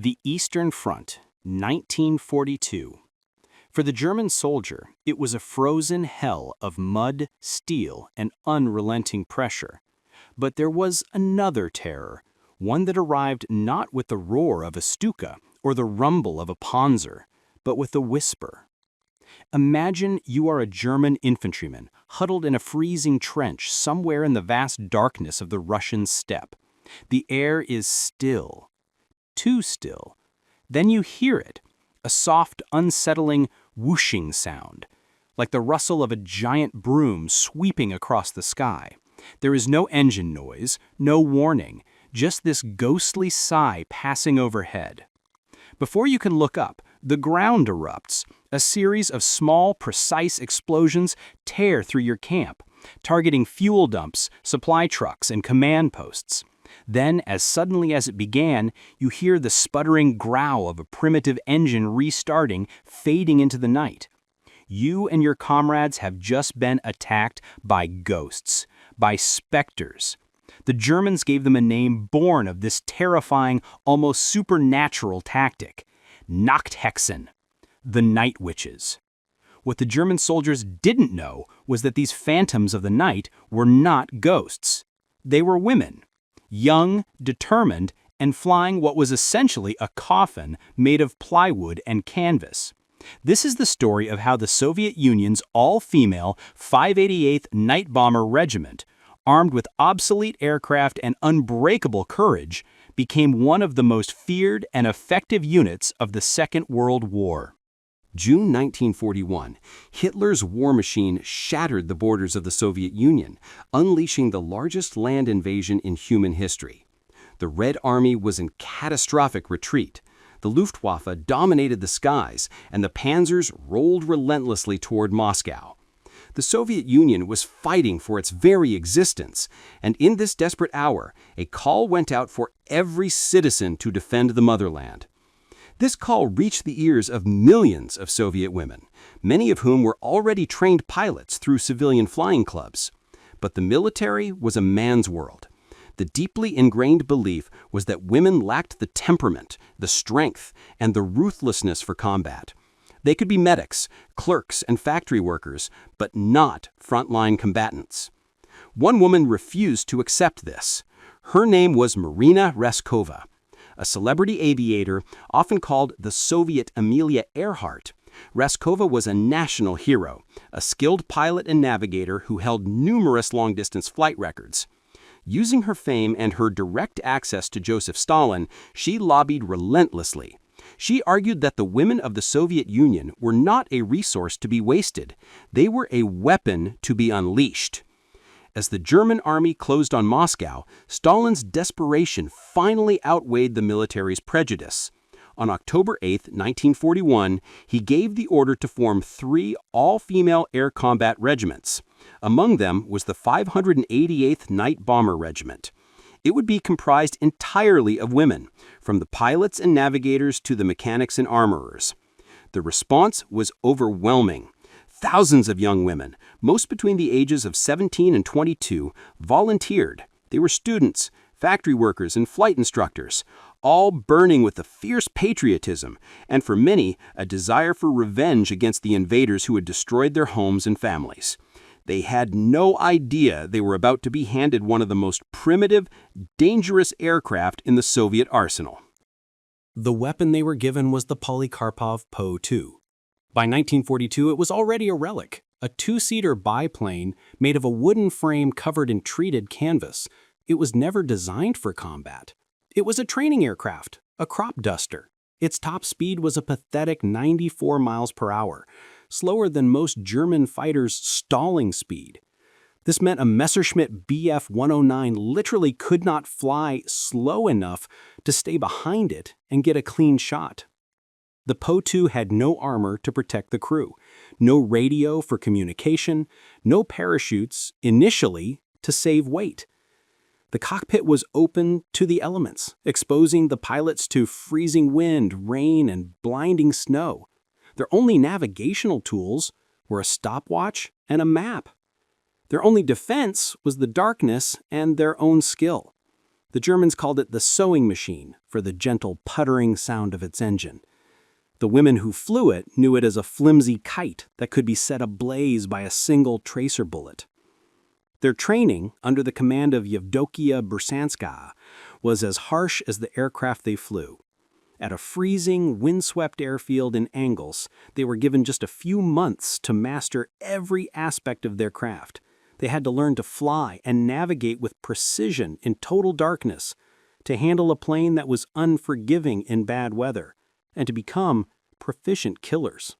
The Eastern Front, 1942. For the German soldier, it was a frozen hell of mud, steel, and unrelenting pressure. But there was another terror, one that arrived not with the roar of a Stuka or the rumble of a Panzer, but with a whisper. Imagine you are a German infantryman huddled in a freezing trench somewhere in the vast darkness of the Russian steppe. The air is still, too still. Then you hear it, a soft, unsettling, whooshing sound, like the rustle of a giant broom sweeping across the sky. There is no engine noise, no warning, just this ghostly sigh passing overhead. Before you can look up, the ground erupts. A series of small, precise explosions tear through your camp, targeting fuel dumps, supply trucks, and command posts. Then, as suddenly as it began, you hear the sputtering growl of a primitive engine restarting, fading into the night. You and your comrades have just been attacked by ghosts, by specters. The Germans gave them a name born of this terrifying, almost supernatural tactic: Nachthexen, the night witches. What the German soldiers didn't know was that these phantoms of the night were not ghosts. They were women, young, determined, and flying what was essentially a coffin made of plywood and canvas. This is the story of how the Soviet Union's all-female 588th Night Bomber Regiment, armed with obsolete aircraft and unbreakable courage, became one of the most feared and effective units of the Second World War. June 1941, Hitler's war machine shattered the borders of the Soviet Union, unleashing the largest land invasion in human history. The Red Army was in catastrophic retreat. The Luftwaffe dominated the skies, and the panzers rolled relentlessly toward Moscow. The Soviet Union was fighting for its very existence, and in this desperate hour, a call went out for every citizen to defend the motherland. This call reached the ears of millions of Soviet women, many of whom were already trained pilots through civilian flying clubs. But the military was a man's world. The deeply ingrained belief was that women lacked the temperament, the strength, and the ruthlessness for combat. They could be medics, clerks, and factory workers, but not frontline combatants. One woman refused to accept this. Her name was Marina Raskova, a celebrity aviator often called the Soviet Amelia Earhart. Raskova was a national hero, a skilled pilot and navigator who held numerous long-distance flight records. Using her fame and her direct access to Joseph Stalin, she lobbied relentlessly. She argued that the women of the Soviet Union were not a resource to be wasted. They were a weapon to be unleashed. As the German army closed on Moscow, Stalin's desperation finally outweighed the military's prejudice. On October 8, 1941, he gave the order to form 3 all-female air combat regiments. Among them was the 588th Night Bomber Regiment. It would be comprised entirely of women, from the pilots and navigators to the mechanics and armorers. The response was overwhelming. Thousands of young women, most between the ages of 17 and 22, volunteered. They were students, factory workers, and flight instructors, all burning with a fierce patriotism, and for many, a desire for revenge against the invaders who had destroyed their homes and families. They had no idea they were about to be handed one of the most primitive, dangerous aircraft in the Soviet arsenal. The weapon they were given was the Polikarpov Po-2. By 1942, it was already a relic, a 2-seater biplane made of a wooden frame covered in treated canvas. It was never designed for combat. It was a training aircraft, a crop duster. Its top speed was a pathetic 94 miles per hour, slower than most German fighters' stalling speed. This meant a Messerschmitt Bf 109 literally could not fly slow enough to stay behind it and get a clean shot. The Po-2 had no armor to protect the crew, no radio for communication, no parachutes, initially, to save weight. The cockpit was open to the elements, exposing the pilots to freezing wind, rain, and blinding snow. Their only navigational tools were a stopwatch and a map. Their only defense was the darkness and their own skill. The Germans called it the sewing machine for the gentle puttering sound of its engine. The women who flew it knew it as a flimsy kite that could be set ablaze by a single tracer bullet. Their training, under the command of Yevdokia Bursanskaya, was as harsh as the aircraft they flew. At a freezing, windswept airfield in Angels, they were given just a few months to master every aspect of their craft. They had to learn to fly and navigate with precision in total darkness, to handle a plane that was unforgiving in bad weather, and to become proficient killers.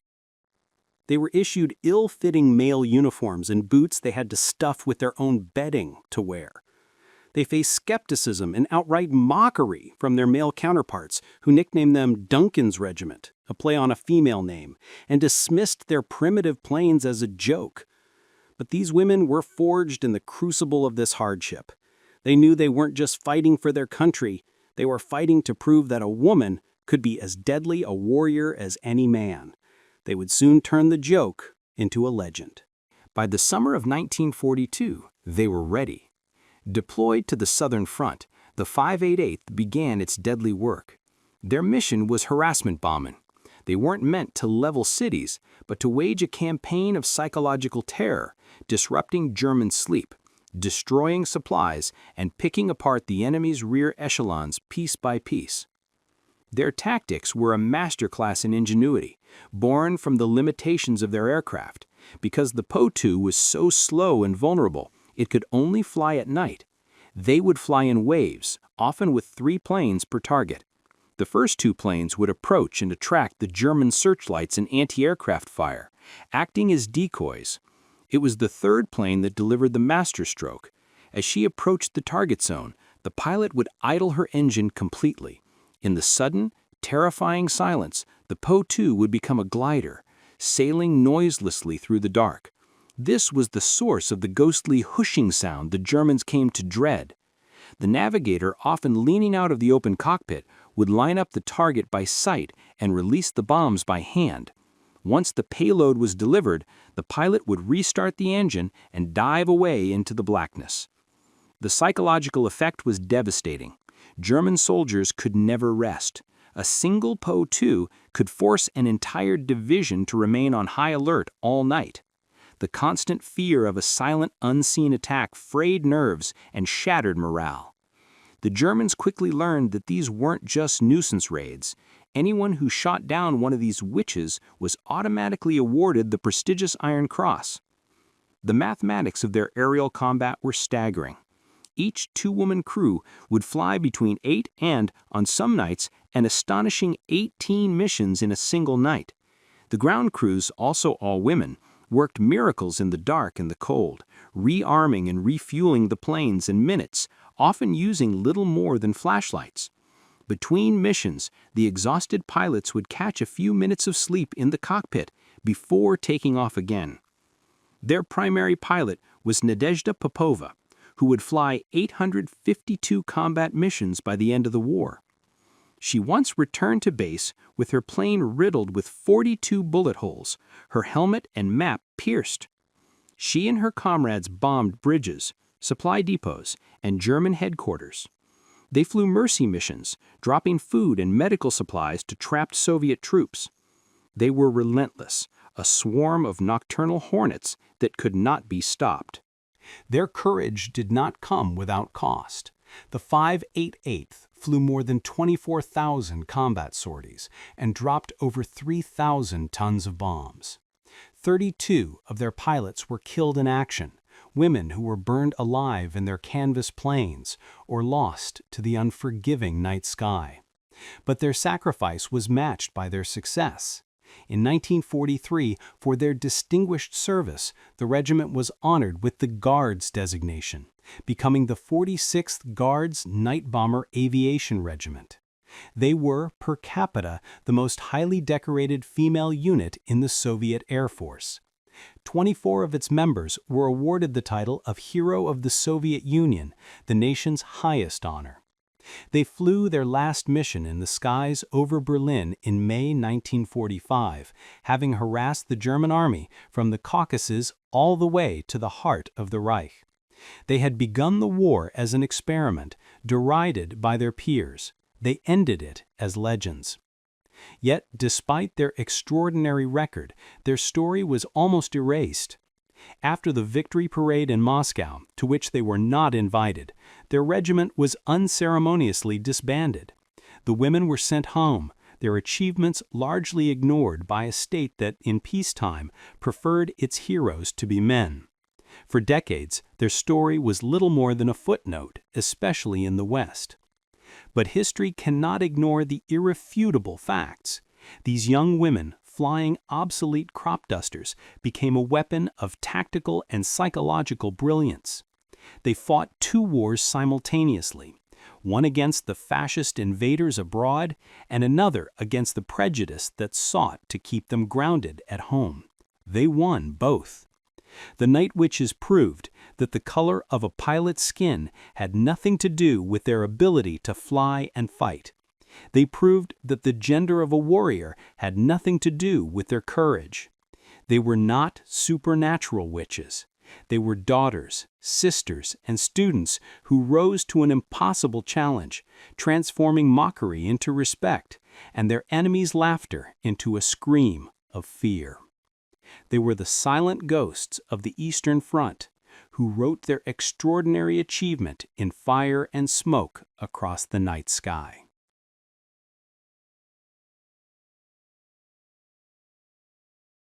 They were issued ill-fitting male uniforms and boots they had to stuff with their own bedding to wear. They faced skepticism and outright mockery from their male counterparts, who nicknamed them Duncan's Regiment, a play on a female name, and dismissed their primitive planes as a joke. But these women were forged in the crucible of this hardship. They knew they weren't just fighting for their country, they were fighting to prove that a woman could be as deadly a warrior as any man. They would soon turn the joke into a legend. By the summer of 1942, they were ready. Deployed to the Southern Front, the 588th began its deadly work. Their mission was harassment bombing. They weren't meant to level cities, but to wage a campaign of psychological terror, disrupting German sleep, destroying supplies, and picking apart the enemy's rear echelons piece by piece. Their tactics were a masterclass in ingenuity, born from the limitations of their aircraft. Because the Po-2 was so slow and vulnerable, it could only fly at night. They would fly in waves, often with 3 planes per target. The first 2 planes would approach and attract the German searchlights and anti-aircraft fire, acting as decoys. It was the 3rd plane that delivered the masterstroke. As she approached the target zone, the pilot would idle her engine completely. In the sudden, terrifying silence, the Po-2 would become a glider, sailing noiselessly through the dark. This was the source of the ghostly whooshing sound the Germans came to dread. The navigator, often leaning out of the open cockpit, would line up the target by sight and release the bombs by hand. Once the payload was delivered, the pilot would restart the engine and dive away into the blackness. The psychological effect was devastating. German soldiers could never rest. A single Po-2 could force an entire division to remain on high alert all night. The constant fear of a silent, unseen attack frayed nerves and shattered morale. The Germans quickly learned that these weren't just nuisance raids. Anyone who shot down one of these witches was automatically awarded the prestigious Iron Cross. The mathematics of their aerial combat were staggering. Each 2-woman crew would fly between 8 and, on some nights, an astonishing 18 missions in a single night. The ground crews, also all women, worked miracles in the dark and the cold, rearming and refueling the planes in minutes, often using little more than flashlights. Between missions, the exhausted pilots would catch a few minutes of sleep in the cockpit before taking off again. Their primary pilot was Nadezhda Popova, who would fly 852 combat missions by the end of the war. She once returned to base with her plane riddled with 42 bullet holes, her helmet and map pierced. She and her comrades bombed bridges, supply depots, and German headquarters. They flew mercy missions, dropping food and medical supplies to trapped Soviet troops. They were relentless, a swarm of nocturnal hornets that could not be stopped. Their courage did not come without cost. The 588th flew more than 24,000 combat sorties and dropped over 3,000 tons of bombs. 32 of their pilots were killed in action, women who were burned alive in their canvas planes or lost to the unforgiving night sky. But their sacrifice was matched by their success. In 1943, for their distinguished service, the regiment was honored with the Guards designation, becoming the 46th Guards Night Bomber Aviation Regiment. They were, per capita, the most highly decorated female unit in the Soviet Air Force. 24 of its members were awarded the title of Hero of the Soviet Union, the nation's highest honor. They flew their last mission in the skies over Berlin in May 1945, having harassed the German army from the Caucasus all the way to the heart of the Reich. They had begun the war as an experiment, Derided by their peers, they ended it as legends. Yet, despite their extraordinary record, their story was almost erased. After the victory parade in Moscow, to which they were not invited, their regiment was unceremoniously disbanded. The women were sent home, their achievements largely ignored by a state that, in peacetime, preferred its heroes to be men. For decades, their story was little more than a footnote, especially in the West. But history cannot ignore the irrefutable facts. These young women, flying obsolete crop dusters, became a weapon of tactical and psychological brilliance. They fought two wars simultaneously, one against the fascist invaders abroad and another against the prejudice that sought to keep them grounded at home. They won both. The Night Witches proved that the color of a pilot's skin had nothing to do with their ability to fly and fight. They proved that the gender of a warrior had nothing to do with their courage. They were not supernatural witches. They were daughters, sisters, and students who rose to an impossible challenge, transforming mockery into respect and their enemies' laughter into a scream of fear. They were the silent ghosts of the Eastern Front, who wrote their extraordinary achievement in fire and smoke across the night sky.